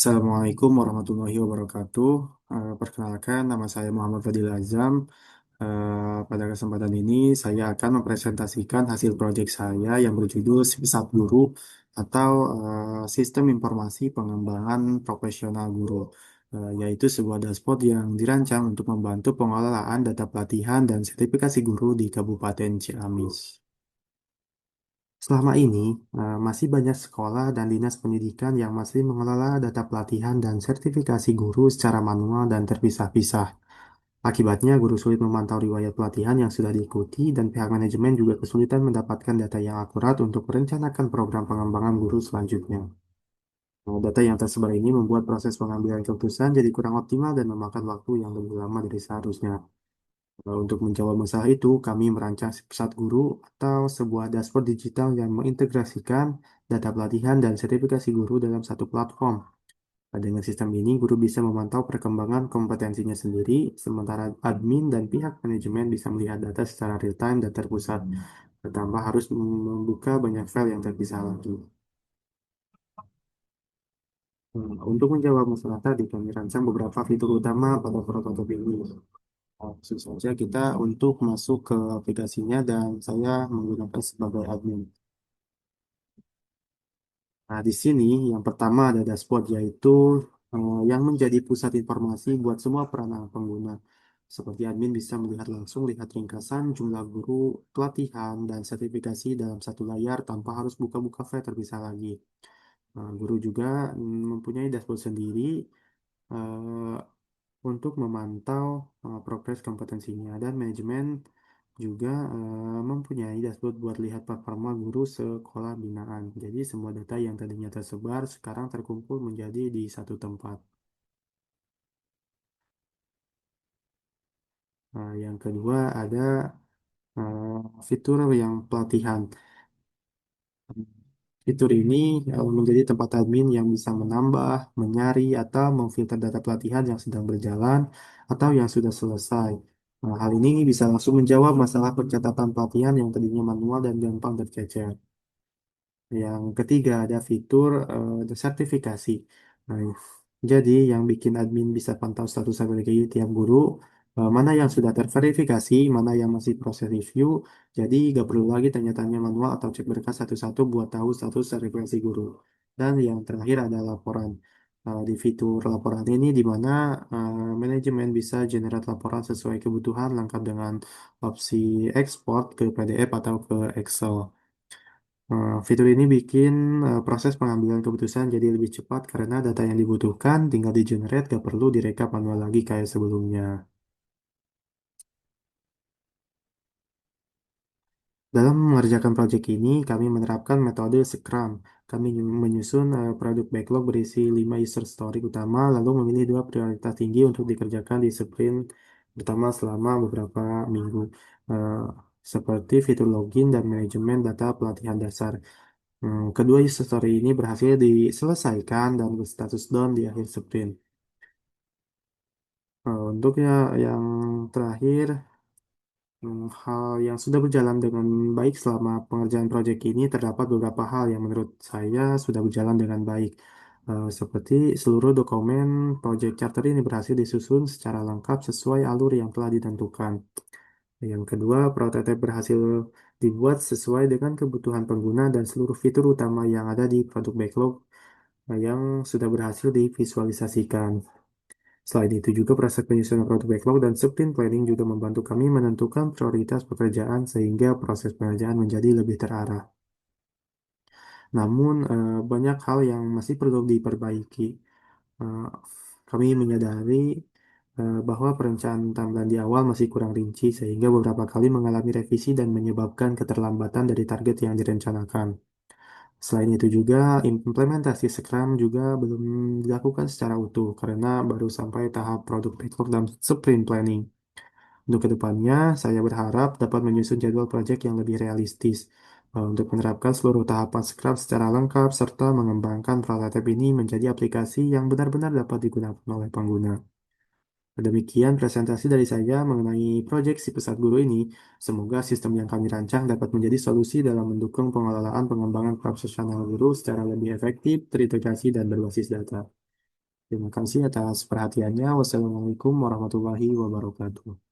Assalamualaikum warahmatullahi wabarakatuh. Perkenalkan, nama saya Muhammad Fadil Azam. Pada kesempatan ini, saya akan mempresentasikan hasil proyek saya yang berjudul Sip Guru atau Sistem Informasi Pengembangan Profesional Guru, yaitu sebuah dashboard yang dirancang untuk membantu pengelolaan data pelatihan dan sertifikasi guru di Kabupaten Ciamis. Selama ini, masih banyak sekolah dan dinas pendidikan yang masih mengelola data pelatihan dan sertifikasi guru secara manual dan terpisah-pisah. Akibatnya, guru sulit memantau riwayat pelatihan yang sudah diikuti dan pihak manajemen juga kesulitan mendapatkan data yang akurat untuk merencanakan program pengembangan guru selanjutnya. Data yang tersebar ini membuat proses pengambilan keputusan jadi kurang optimal dan memakan waktu yang lebih lama dari seharusnya. Untuk menjawab masalah itu, kami merancang Pusat Guru atau sebuah dashboard digital yang mengintegrasikan data pelatihan dan sertifikasi guru dalam satu platform. Dengan sistem ini, guru bisa memantau perkembangan kompetensinya sendiri, sementara admin dan pihak manajemen bisa melihat data secara real-time dan terpusat, tanpa harus membuka banyak file yang terpisah lagi. Untuk menjawab masalah tadi, kami rancang beberapa fitur utama pada prototip ini. Langsung saja kita untuk masuk ke aplikasinya dan saya menggunakan sebagai admin. Nah, di sini yang pertama ada dashboard yaitu yang menjadi pusat informasi buat semua peranan pengguna. Seperti admin bisa melihat langsung lihat ringkasan jumlah guru, pelatihan, dan sertifikasi dalam satu layar tanpa harus buka-buka file terpisah lagi. Guru juga mempunyai dashboard sendiri eh, untuk memantau progres kompetensinya dan manajemen juga mempunyai dashboard buat lihat performa guru sekolah binaan. Jadi semua data yang tadinya tersebar sekarang terkumpul menjadi di satu tempat. Yang kedua ada fitur yang pelatihan. Fitur ini menjadi tempat admin yang bisa menambah, mencari, atau memfilter data pelatihan yang sedang berjalan atau yang sudah selesai. Nah, hal ini bisa langsung menjawab masalah pencatatan pelatihan yang tadinya manual dan gampang tercecer. Yang ketiga ada fitur sertifikasi. Nah, jadi yang bikin admin bisa pantau status sertifikasi tiap guru, mana yang sudah terverifikasi, mana yang masih proses review. Jadi nggak perlu lagi tanya-tanya manual atau cek berkas satu-satu buat tahu status sertifikasi guru. Dan yang terakhir ada laporan. Di fitur laporan ini di mana manajemen bisa generate laporan sesuai kebutuhan lengkap dengan opsi ekspor ke PDF atau ke Excel. Fitur ini bikin proses pengambilan keputusan jadi lebih cepat karena data yang dibutuhkan tinggal di-generate, gak perlu direkap manual lagi kayak sebelumnya. Dalam mengerjakan proyek ini, kami menerapkan metode Scrum. Kami menyusun produk backlog berisi 5 user story utama, lalu memilih dua prioritas tinggi untuk dikerjakan di sprint pertama selama beberapa minggu, eh, seperti fitur login dan manajemen data pelatihan dasar. Kedua user story ini berhasil diselesaikan dan berstatus down di akhir sprint. Untuk yang terakhir, hal yang sudah berjalan dengan baik selama pengerjaan proyek ini terdapat beberapa hal yang menurut saya sudah berjalan dengan baik. Seperti seluruh dokumen proyek charter ini berhasil disusun secara lengkap sesuai alur yang telah ditentukan. Yang kedua, prototipe berhasil dibuat sesuai dengan kebutuhan pengguna dan seluruh fitur utama yang ada di produk backlog yang sudah berhasil divisualisasikan. Selain itu juga proses penyusunan produk backlog dan sprint planning juga membantu kami menentukan prioritas pekerjaan sehingga proses pengerjaan menjadi lebih terarah. Namun banyak hal yang masih perlu diperbaiki. Eh, Kami menyadari bahwa perencanaan timeline di awal masih kurang rinci sehingga beberapa kali mengalami revisi dan menyebabkan keterlambatan dari target yang direncanakan. Selain itu juga, implementasi Scrum juga belum dilakukan secara utuh karena baru sampai tahap produk backlog dan sprint planning. Untuk kedepannya, saya berharap dapat menyusun jadwal proyek yang lebih realistis untuk menerapkan seluruh tahapan Scrum secara lengkap serta mengembangkan prototipe ini menjadi aplikasi yang benar-benar dapat digunakan oleh pengguna. Demikian presentasi dari saya mengenai proyek si Pusat Guru ini. Semoga sistem yang kami rancang dapat menjadi solusi dalam mendukung pengelolaan pengembangan profesional guru secara lebih efektif, terintegrasi, dan berbasis data. Terima kasih atas perhatiannya. Wassalamualaikum warahmatullahi wabarakatuh.